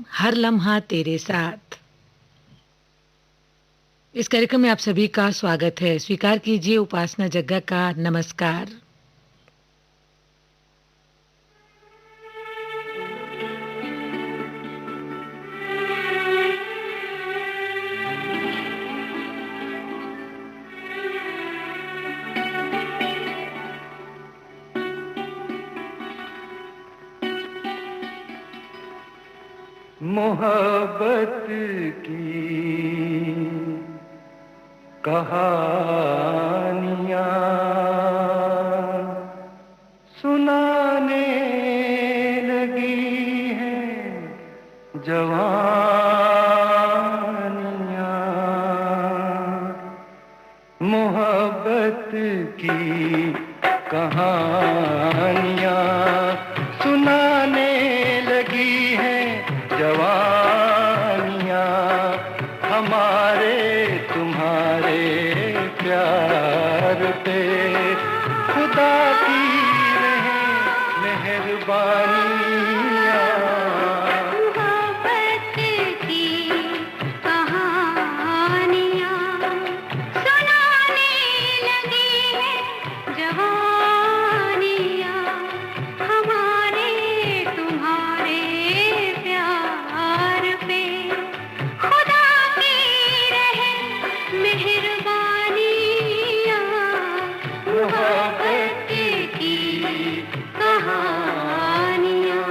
हर लम्हा तेरे साथ। इस कार्यक्रम में आप सभी का स्वागत है। स्वीकार कीजिए उपासना जग्गा का नमस्कार। मोहब्बत की कहानियाँ सुनाने लगी हैं जवानियाँ। मोहब्बत की कहानियाँ सुनाने लगी हैं जवानियाँ। हमारे तुम्हारे प्यार पे खुदा की रहे मेहरबानियाँ। मोहब्बत की कहानियाँ सुनाने लगी हैं जवानियाँ। हमारे तुम्हारे प्यार पे खुदा की रहे मेहरबानियाँ। मोहब्बत की कहानियाँ।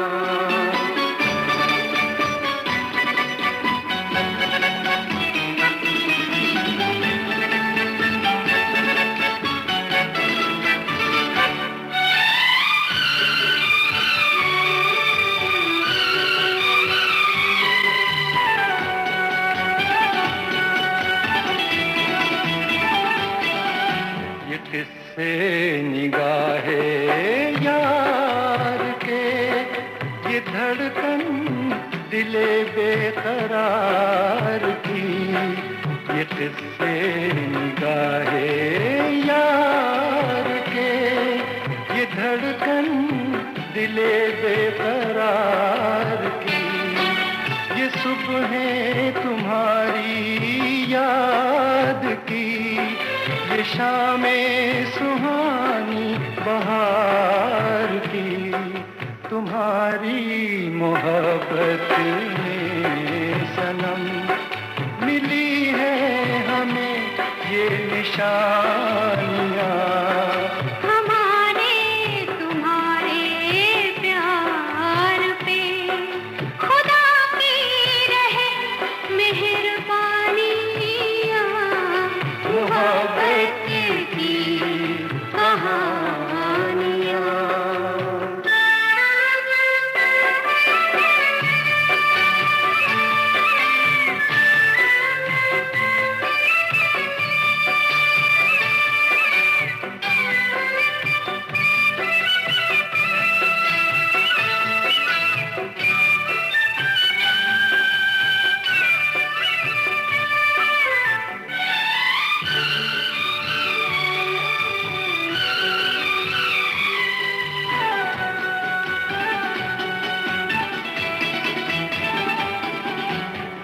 ये किस्से निगाहे यार के, ये धड़कन दिले बेकरार की। ये किस्से निगाहे यार के, ये धड़कन दिले बेकरार की। ये सुबहें तुम्हारी याद की, ये शामें सुहानी बहार की। तुम्हारी मोहब्बत में सनम मिली है हमें ये निशानियाँ। हमारे तुम्हारे प्यार पे खुदा की रहे मेहरबानियाँ। मोहब्बत की कहानियाँ।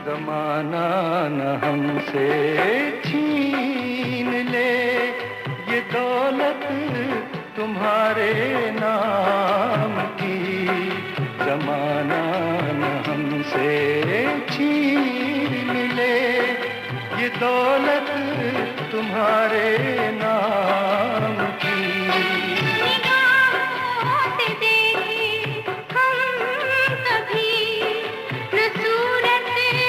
ज़माना न हमसे छीन ले ये दौलत तुम्हारे नाम की। ज़माना न हमसे छीन ले ये दौलत तुम्हारे नाम की। निगाहों से देखे हम कभी न सूरत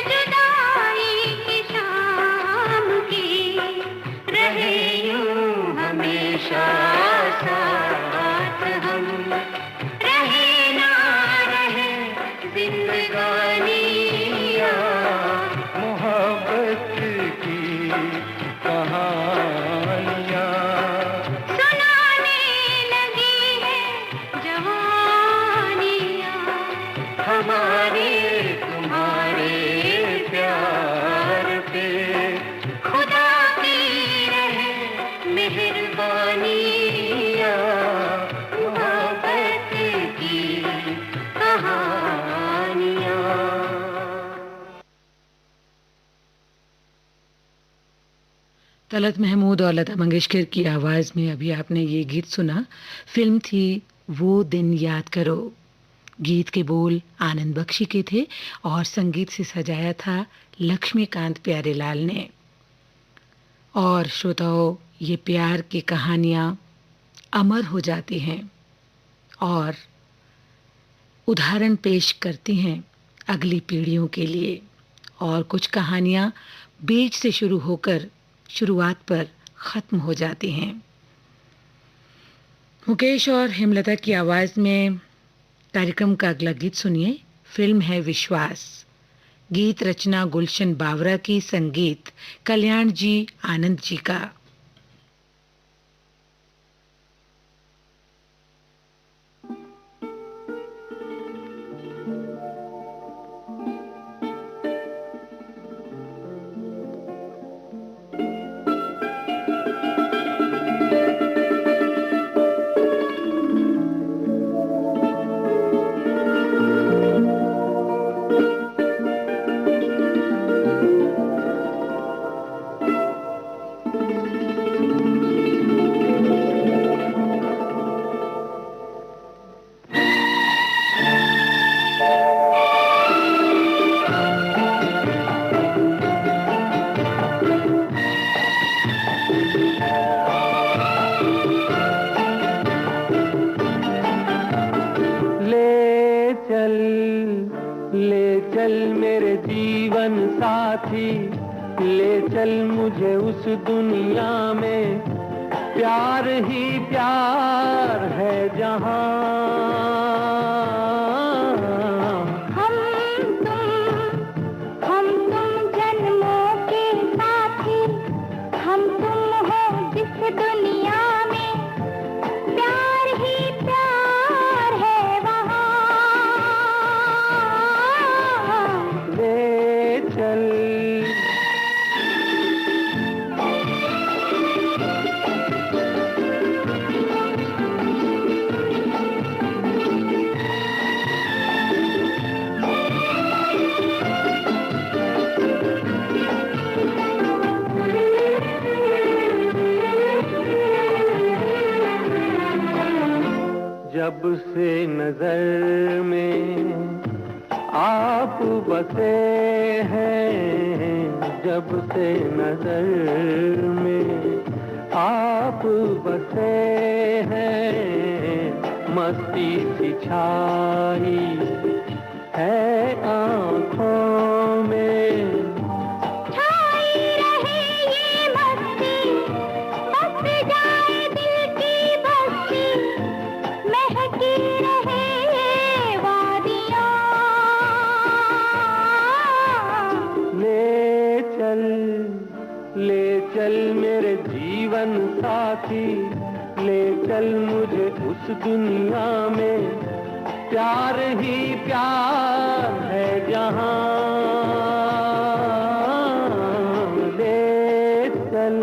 जुदाई की शाम की। रहे यूं हमेशा साथ हम, रहे ना रहे जिंदगानियाँ। मोहब्बत की कहानियाँ सुनाने लगी है जवानियाँ। हमारे तुम्हारे प्यार पे खुदा की रहे मेहरबानियाँ। मोहब्बत की कहानियाँ। तलत महमूद और लता मंगेशकर की आवाज़ में अभी आपने ये गीत सुना। फिल्म थी वो दिन याद करो। गीत के बोल आनंद बख्शी के थे और संगीत से सजाया था लक्ष्मीकांत प्यारेलाल ने। और श्रोताओं, ये प्यार की कहानियाँ अमर हो जाती हैं और उदाहरण पेश करती हैं अगली पीढ़ियों के लिए। और कुछ कहानियाँ बीच से शुरू होकर शुरुआत पर ख़त्म हो जाती हैं। मुकेश और हेमलता की आवाज़ में कार्यक्रम का अगला गीत सुनिए। फिल्म है विश्वास। गीत रचना गुलशन बावरा की, संगीत कल्याण जी आनंद जी का। दुनिया में प्यार ही प्यार है जहां। हम तुम जन्मों के साथी, हम तुम हो जिस दुनिया में प्यार ही प्यार है वहां। ले चल जब से नजर में आप बसे हैं, जब से नजर में आप बसे हैं, मस्ती सी छाई है आँखों में। चल मेरे जीवन साथी, ले चल मुझे उस दुनिया में प्यार ही प्यार है जहां। ले चल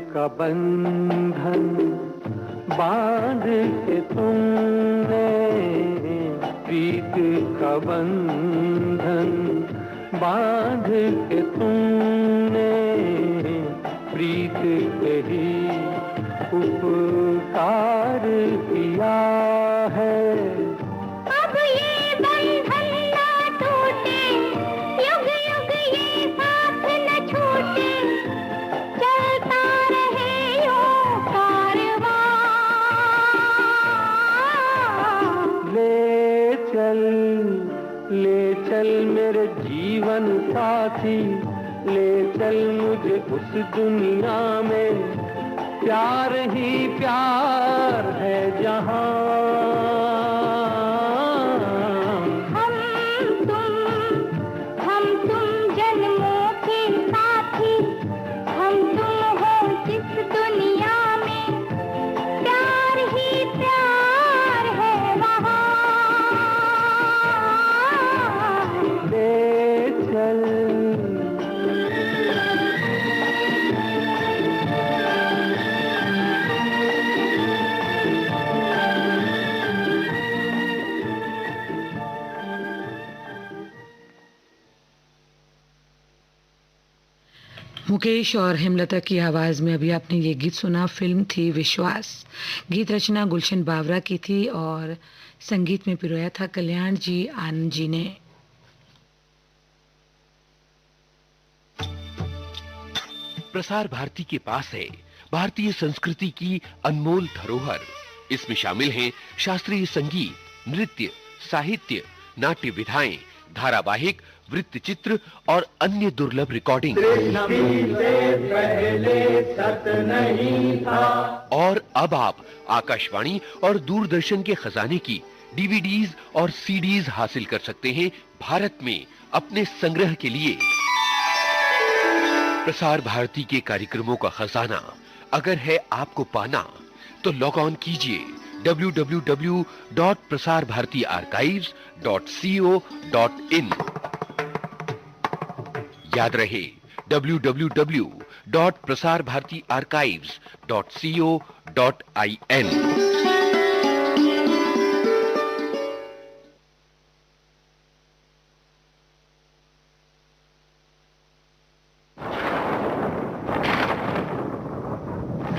का बंधन बांध के तुमने, प्रीत का बंधन बांध के तुमने, प्रीत के ही उपकार किया है। अब ये बंधन ना टूटे, युग युग ये साथ न छूटे, चलता रहे यूं कारवां। ले चल मेरे जीवन साथी, ले चल मुझे उस दुनिया में प्यार ही प्यार है जहां। हम तुम जन्मों के साथी, हम तुम हो जिस दुनिया में प्यार ही प्यार है वहां। मुकेश और हेमलता की आवाज़ में अभी आपने ये गीत सुना। फिल्म थी विश्वास। गीत रचना गुलशन बावरा की थी और संगीत में पिरोया था कल्याण जी आनंद जी ने। प्रसार भारती के पास है भारतीय संस्कृति की अनमोल धरोहर। इसमें शामिल हैं शास्त्रीय संगीत, नृत्य, साहित्य, नाट्य विधाएं, धारावाहिक, वृत्तचित्र और अन्य दुर्लभ रिकॉर्डिंग। और अब आप आकाशवाणी और दूरदर्शन के खजाने की डीवीडीज और सीडीज हासिल कर सकते हैं भारत में अपने संग्रह के लिए। प्रसार भारती के कार्यक्रमों का खजाना अगर है आपको पाना तो लॉग ऑन कीजिए www.prasarbhartiarchives.co.in। याद रहे www.prasarbhartiarchives.co.in।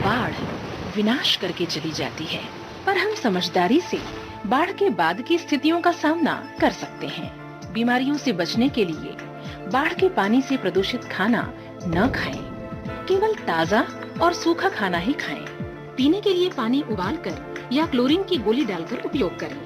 बाढ़ विनाश करके चली जाती है, पर हम समझदारी से बाढ़ के बाद की स्थितियों का सामना कर सकते हैं। बीमारियों से बचने के लिए बाढ़ के पानी से प्रदूषित खाना न खाएं, केवल ताज़ा और सूखा खाना ही खाएं। पीने के लिए पानी उबालकर या क्लोरीन की गोली डालकर उपयोग करें।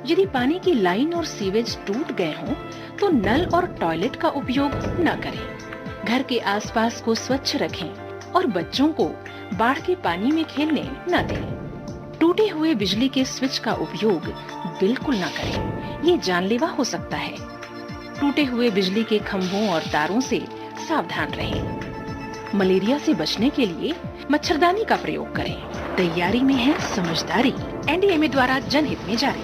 यदि पानी की लाइन और सीवेज टूट गए हों, तो नल और टॉयलेट का उपयोग न करें। घर के आसपास को स्वच्छ रखें और बच्चों को बाढ़ के पानी में खेलने न दें। टूटे हुए बिजली के स्विच का उपयोग बिल्कुल न करें, ये जानलेवा हो सकता है। टूटे हुए बिजली के खंभों और तारों से सावधान रहें। मलेरिया से बचने के लिए मच्छरदानी का प्रयोग करें। तैयारी में है समझदारी। एनडीएमए द्वारा जनहित में जारी।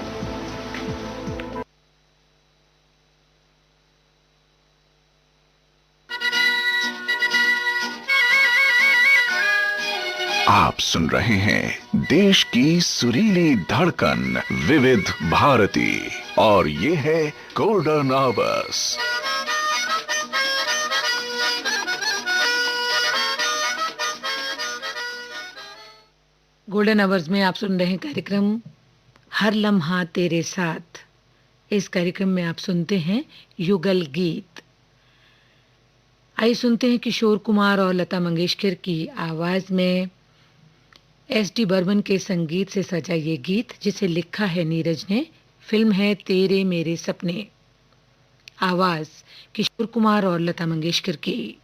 आप सुन रहे हैं देश की सुरीली धड़कन विविध भारती और ये है गोल्डन आवर्स। गोल्डन आवर्स में आप सुन रहे हैं कार्यक्रम हर लम्हा तेरे साथ। इस कार्यक्रम में आप सुनते हैं युगल गीत। आइए सुनते हैं किशोर कुमार और लता मंगेशकर की आवाज में एस.डी. बर्मन के संगीत से सजा ये गीत, जिसे लिखा है नीरज ने। फिल्म है तेरे मेरे सपने। आवाज किशोर कुमार और लता मंगेशकर की।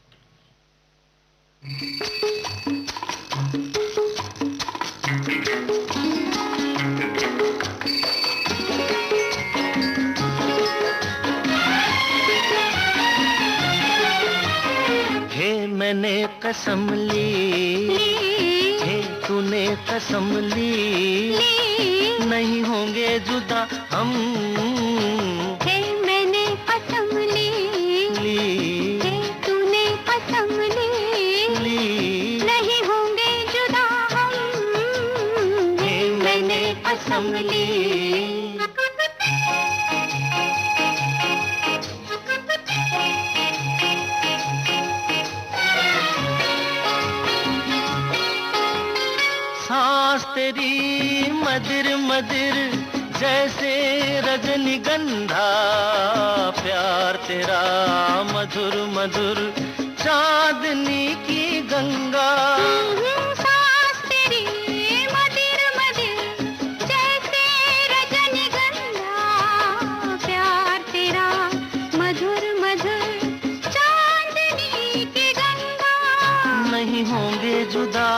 हे मैंने कसम ली, हे तूने कसम ली, नहीं होंगे जुदा हम। हे मैंने कसम ली, हे तूने कसम ली, नहीं होंगे जुदा हम। हे मैंने कसम ली। सांस तेरी मदिर मदिर जैसे रजनीगंधा, प्यार तेरा मधुर मधुर चांदनी की गंगा। सांस तेरी मदिर मदिर जैसे रजनीगंधा, प्यार तेरा मधुर मधुर चांदनी की गंगा। नहीं होंगे जुदा,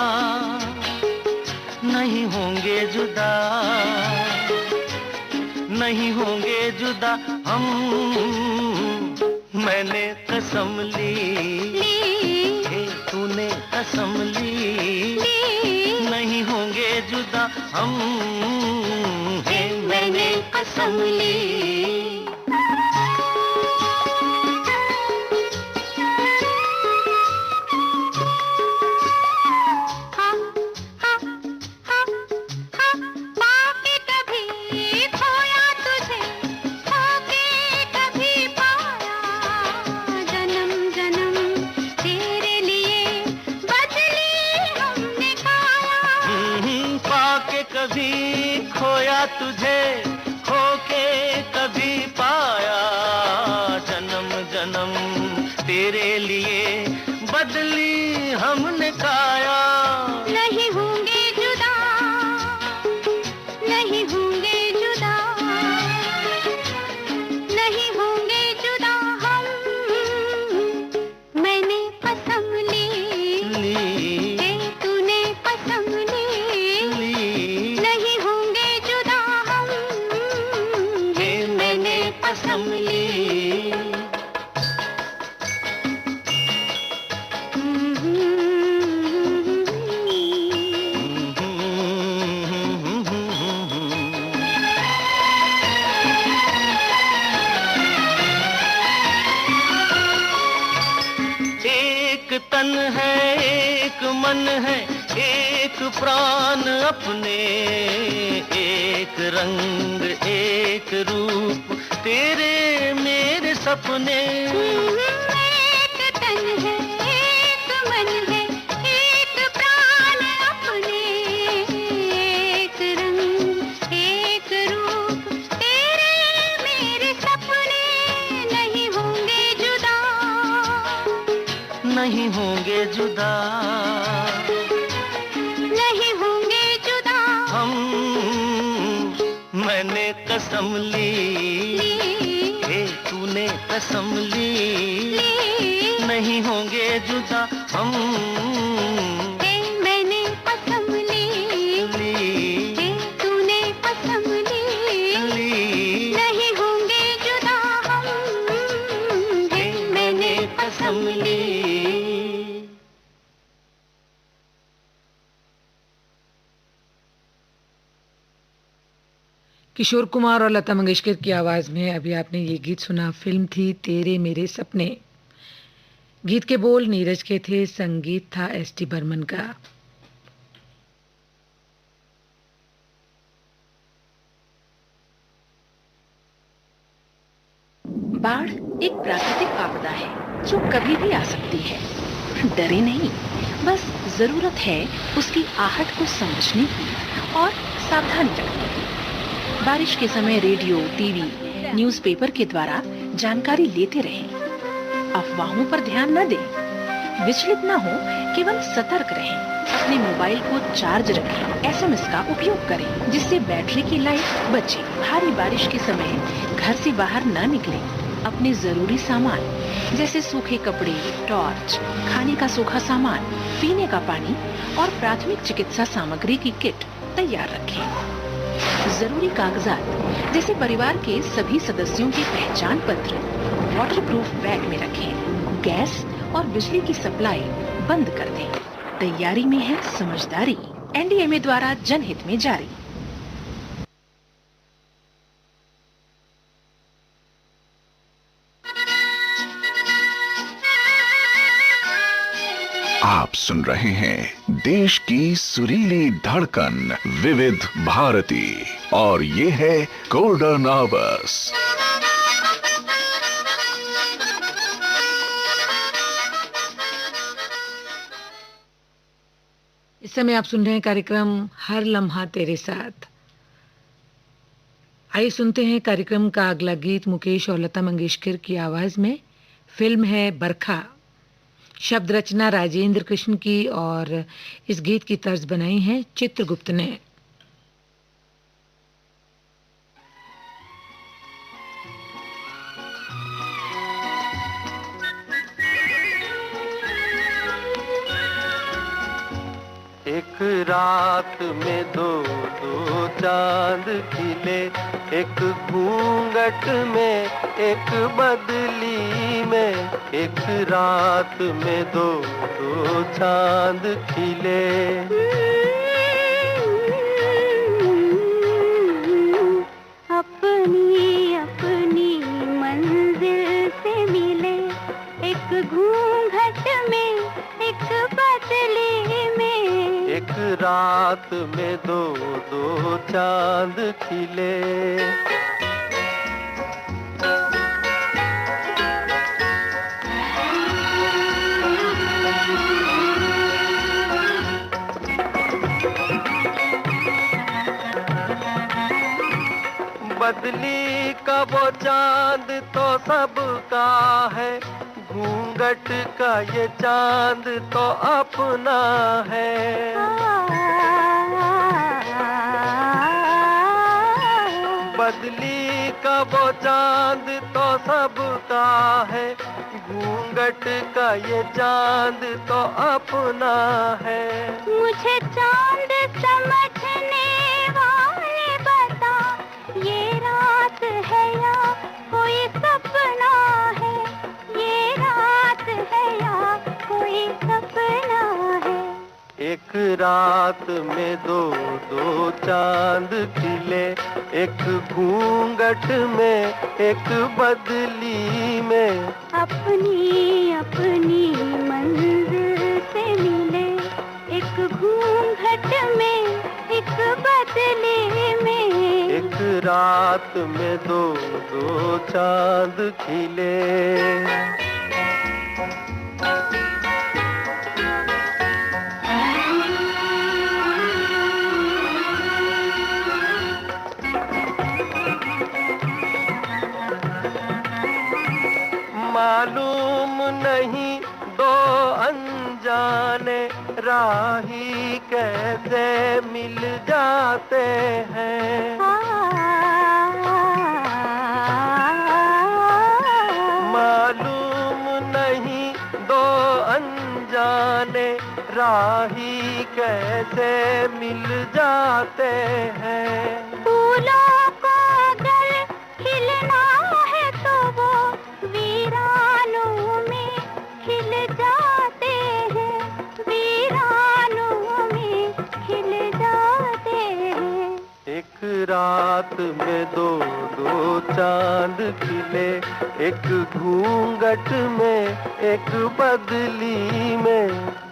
नहीं होंगे जुदा, नहीं होंगे जुदा हम। मैंने कसम ली, हे तूने कसम ली, नहीं होंगे जुदा हम। हे मैंने कसम ली। जन्म जन्म तेरे कभी खोया तुझे, खो के कभी पाया, जन्म जन्म तेरे लिए बदली हमने काया। नहीं होंगे जुदा, नहीं होंगे जुदा, नहीं होंगे जुदा हम, मैंने कसम ली, हे तूने कसम ली, नहीं होंगे जुदा हम, हे मैंने कसम ली। एक तन है, एक मन है, एक प्राण अपने, एक रंग एक रूप तेरे मेरे सपने। एक तन है, एक मन है, एक प्राण अपने, एक रंग एक रूप तेरे मेरे सपने। नहीं होंगे जुदा, नहीं होंगे जुदा, नहीं होंगे जुदा हम, मैंने कसम ली, हे तूने कसम ली, नहीं होंगे जुदा हम, हे मैंने कसम ली, हे तूने कसम ली, नहीं होंगे जुदा हम, हे मैंने कसम ली। किशोर कुमार और लता मंगेशकर की आवाज में अभी आपने ये गीत सुना। फिल्म थी तेरे मेरे सपने। गीत के बोल नीरज के थे, संगीत था एस.टी. बर्मन का। बाढ़ एक प्राकृतिक आपदा है जो कभी भी आ सकती है। डरे नहीं, बस जरूरत है उसकी आहट को समझने की और सावधानी रखने की। बारिश के समय रेडियो, टीवी, न्यूज़पेपर के द्वारा जानकारी लेते रहें। अफवाहों पर ध्यान न दें, विचलित न हो, केवल सतर्क रहें। अपने मोबाइल को चार्ज रखें, एसएमएस का उपयोग करें जिससे बैटरी की लाइफ बचे। भारी बारिश के समय घर से बाहर न निकलें। अपने जरूरी सामान जैसे सूखे कपड़े, टॉर्च, खाने का सूखा सामान, पीने का पानी और प्राथमिक चिकित्सा सामग्री की किट तैयार रखें। जरूरी कागजात जैसे परिवार के सभी सदस्यों के पहचान पत्र वाटरप्रूफ बैग में रखें। गैस और बिजली की सप्लाई बंद कर दें। तैयारी में है समझदारी। एनडीएमए द्वारा जनहित में जारी। आप सुन रहे हैं देश की सुरीली धड़कन विविध भारती और ये है गोल्डन आवर्स। इस समय आप सुन रहे हैं कार्यक्रम हर लम्हा तेरे साथ। आइए सुनते हैं कार्यक्रम का अगला गीत मुकेश और लता मंगेशकर की आवाज में। फिल्म है बरखा। शब्द रचना राजेंद्र कृष्ण की और इस गीत की तर्ज बनाई है चित्रगुप्त ने। एक रात में दो दो चांद खिले, एक घूंघट में एक बदली में। एक रात में दो दो चांद खिले। अपनी अपनी मंजिल से मिले, एक घूंघट में एक बदली में। एक रात में दो दो चांद खिले। बदली का वो चांद तो सबका है, घूंघट का ये चांद तो अपना है। बदली का वो चांद तो सबका है, घूंघट का ये चांद तो अपना है। मुझे चांद समझने वाले बता, ये रात है या कोई सपना है, ये रात है या कोई सपना है। एक रात में दो दो चांद खिले, एक घूंघट में एक बदली में, अपनी अपनी मंजिल से मिले, एक घूंघट में एक बदले में। एक रात में दो दो चांद खिले। मालूम नहीं दो अनजाने राही कैसे मिल जाते हैं। मालूम नहीं दो अनजाने राही कैसे मिल जाते हैं। फूलों को अगर खिलना है तो वो वीरानों में खिल जाते हैं, वीरानों में खिल जाते हैं। एक रात में दो दो चांद खिले, एक घूंघट में एक बदली में,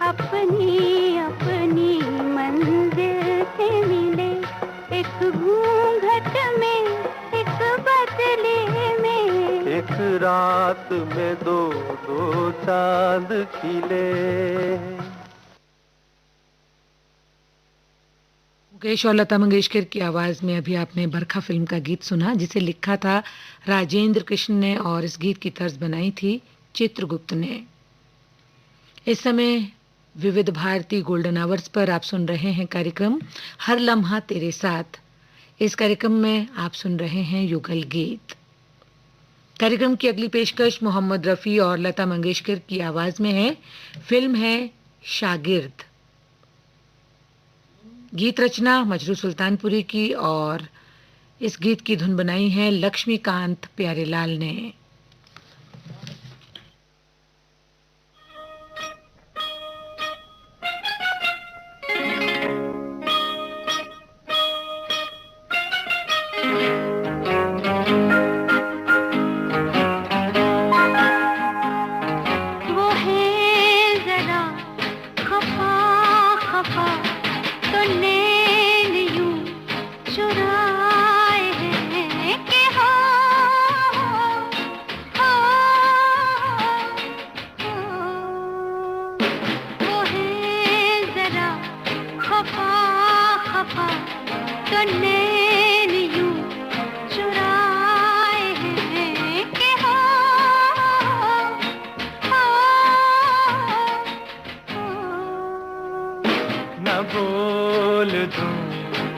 अपनी अपनी मंजिल से मिले, एक घूंघट में एक बदले में। एक रात में दो दो चांद खिले। मुकेश और लता मंगेशकर की आवाज में अभी आपने बरखा फिल्म का गीत सुना, जिसे लिखा था राजेंद्र कृष्ण ने और इस गीत की तर्ज बनाई थी चित्रगुप्त ने। इस समय विविध भारती गोल्डन आवर्स पर आप सुन रहे हैं कार्यक्रम हर लम्हा तेरे साथ। इस कार्यक्रम में आप सुन रहे हैं युगल गीत। कार्यक्रम की अगली पेशकश मोहम्मद रफ़ी और लता मंगेशकर की आवाज में है। फिल्म है शागिर्द। गीत रचना मजरू सुल्तानपुरी की और इस गीत की धुन बनाई है लक्ष्मीकांत प्यारेलाल ने।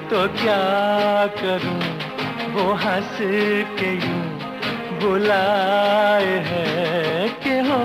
तो क्या करूं, वो हंस के यूं बुलाए हैं कि हो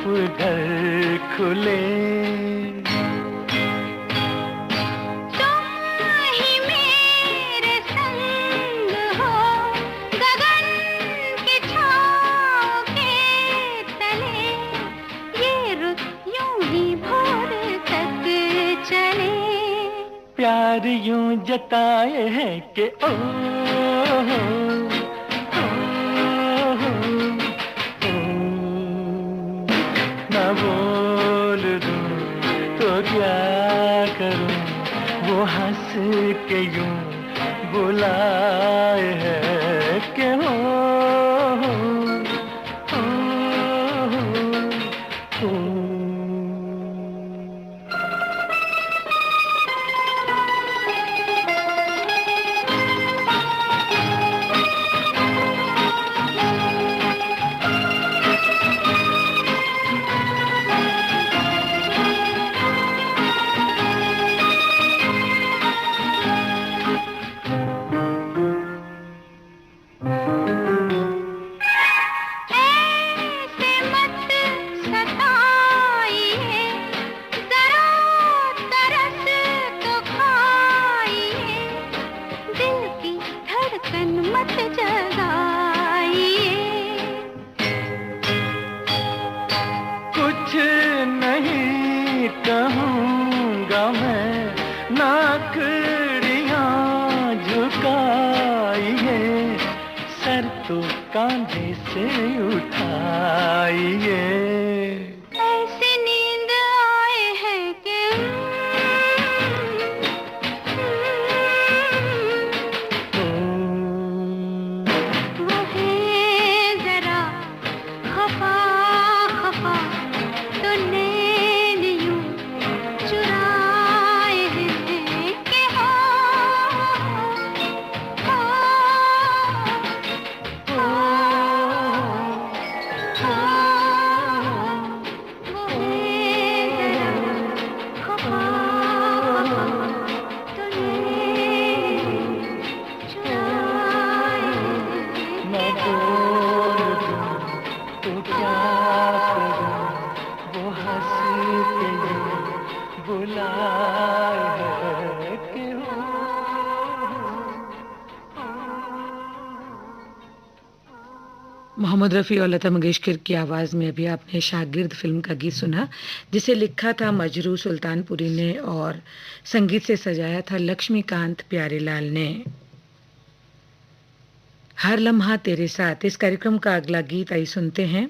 घर खुले। तुम ही मेरे संग हो, गगन की छाँव के तले, ये रुत यूं ही भोर तक चले। प्यार यूं जताए है कि ओ ना बोल दूं तो क्या करूं, वो हंस के यूं बुलाए है कि हो ऐसे मत सताइए, जरा तरस तो खाइए, दिल की धड़कन मत जगाइए। कुछ नहीं कहूँगा मैं, नाकड़ियाँ झुकाइए, सर तो कांधे से उठाइए। ऐसी नींद आए है कि वो है जरा खफा खफा, तो नैन यूं चुराए हैं कि हो वो है जरा खफा खफा, तो नैन चुराए मैं हैं कि बोल दूं तो क्या करूं, वो हंस के यूं बुलाए है कि हो। मोहम्मद रफ़ी और लता मंगेशकर की आवाज़ में अभी आपने शागिर्द फिल्म का गीत सुना, जिसे लिखा था मजरू सुल्तानपुरी ने और संगीत से सजाया था लक्ष्मीकांत प्यारेलाल ने। हर लम्हा तेरे साथ इस कार्यक्रम का अगला गीत आई सुनते हैं।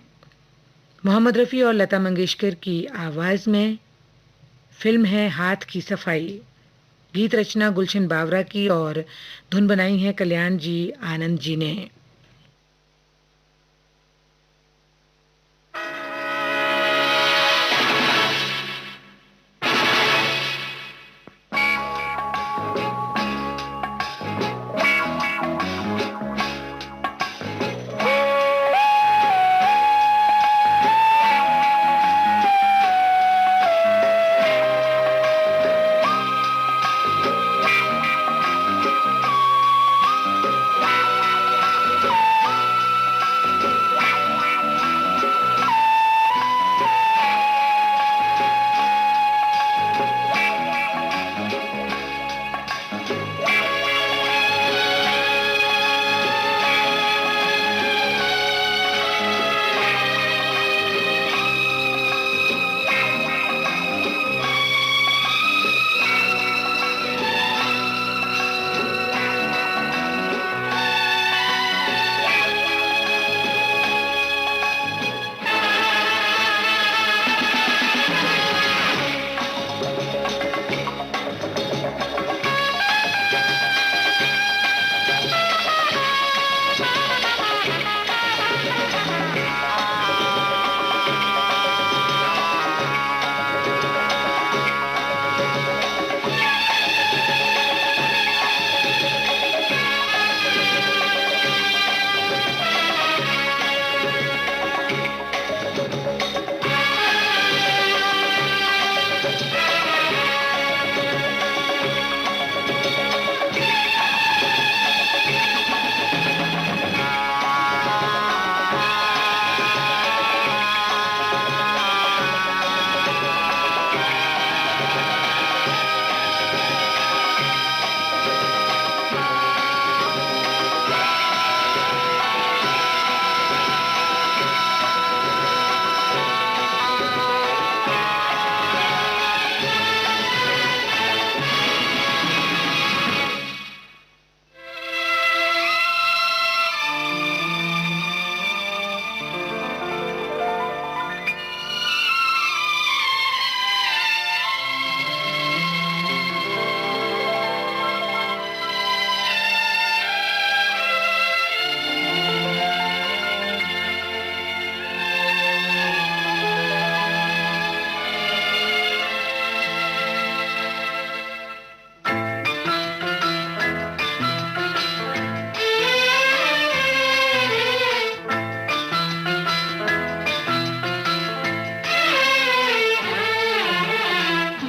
मोहम्मद रफ़ी और लता मंगेशकर की आवाज़ में, फिल्म है हाथ की सफाई। गीत रचना गुलशन बावरा की और धुन बनाई है कल्याण जी आनंद जी ने।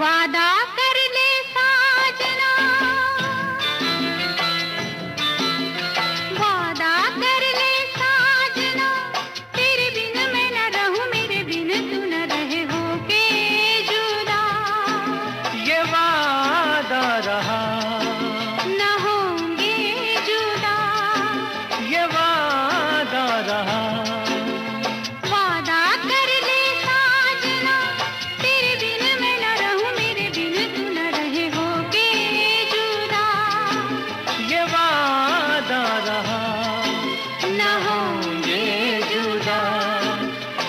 वादा कर ले साजना, वादा कर ले साजना, तेरे बिन मैं न रहूं, मेरे बिन तू न रहे होके जुदा। ये वादा रहा न होंगे जुदा, ये वादा रहा। वादा कर ले साजना, तेरे बिन मैं न रहूं, मेरे बिन तू न रहे होके जुदा। ये वादा रहा न होंगे जुदा,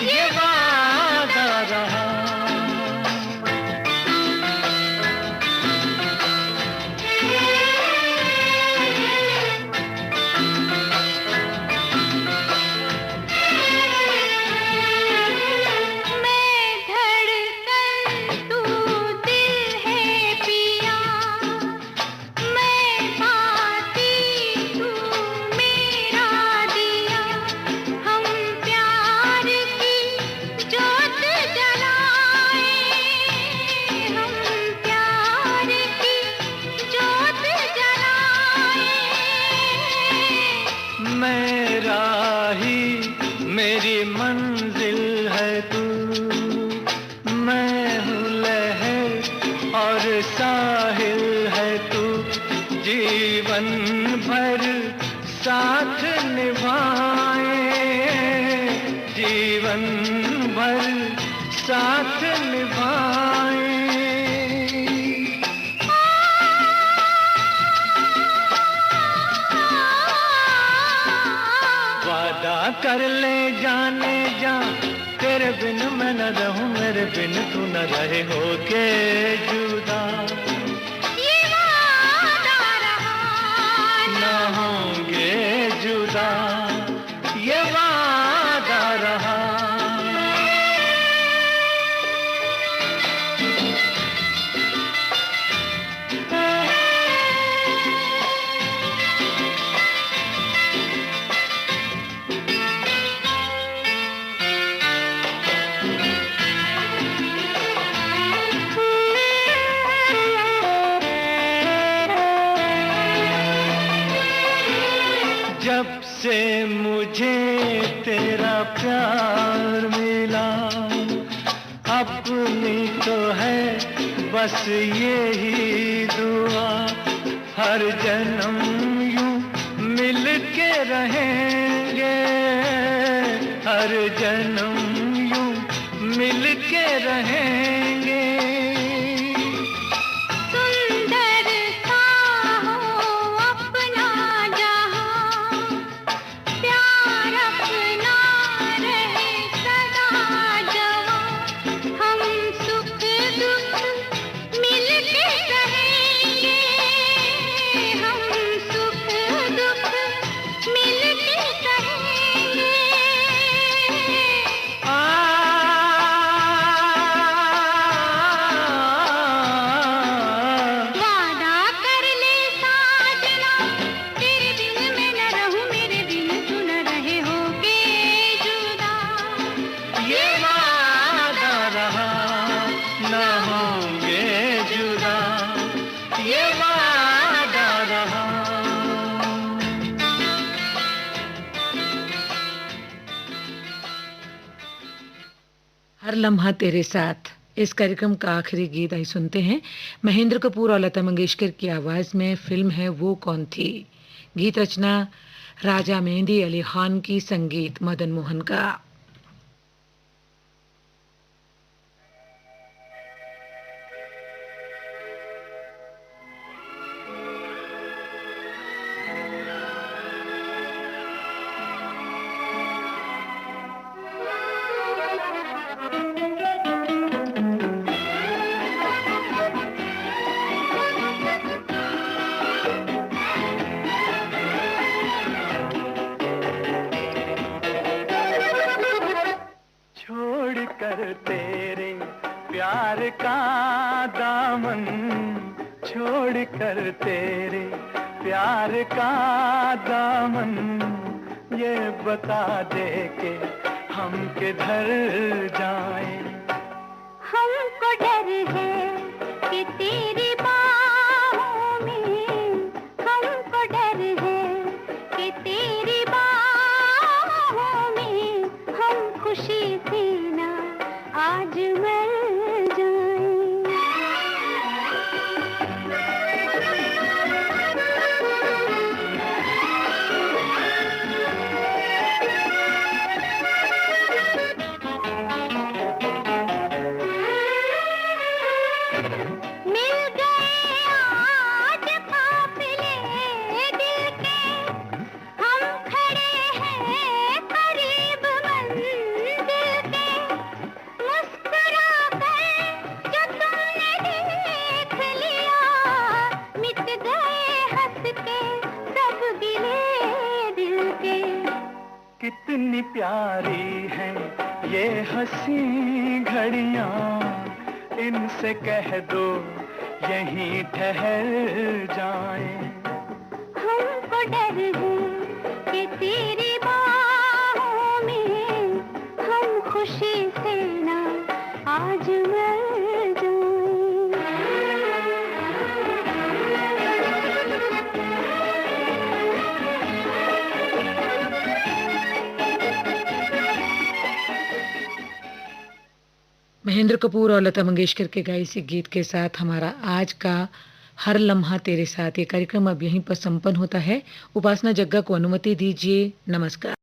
ये वादा रहा। मैं धड़कन तू दिल है पिया, मैं बाती तू मेरा दिया। हम प्यार की जोत जलाए, हम प्यार की जोत जलाए। मेरा ही मेरी मंजिल है तू, मैं हूँ लहर और साहिल है तू। जीवन भर साथ निभाए, जीवन भर साथ निभाए। वादा कर ले जाने जा, तेरे बिन मैं न रहूं, मेरे बिन तू न रहे होके जुदा। ये वादा रहा न होंगे जुदा, ये वादा रहा। जब से मुझे तेरा प्यार मिला, अपनी तो है बस यही दुआ। हर जन्म यूं मिल के रहेंगे, हर जन्म यूं मिल के रहेंगे। सुंदर सा हो अपना जहां, प्यार अपना रहे सदा जवां। हम सुख दुख मिल के रहेंगे, हम सुख दुख मिल के रहेंगे। वादा कर ले साजना, तेरे बिन मैं न रहूं, मेरे बिन तू न रहे होके जुदा। ये वादा रहा न होंगे जुदा, ये वादा रहा। हर लम्हा तेरे साथ इस कार्यक्रम का आखिरी गीत आई सुनते हैं। महेंद्र कपूर और लता मंगेशकर की आवाज में, फिल्म है वो कौन थी। गीत रचना राजा मेहंदी अली खान की, संगीत मदन मोहन का। छोड़ कर तेरे प्यार का दामन, छोड़ कर तेरे प्यार का दामन, ये बता दे के हम किधर जाएं। हमको डर है प्यारी हैं ये हंसी घड़ियां, इनसे कह दो यहीं ठहर जाएं। हमको डर है कि तेरी बाहों में हम खुशी से ना आज मर जाएं। महेंद्र कपूर और लता मंगेशकर के गाए इस गीत के साथ हमारा आज का हर लम्हा तेरे साथ ये कार्यक्रम अब यहीं पर संपन्न होता है। उपासना जग्गा को अनुमति दीजिए। नमस्कार।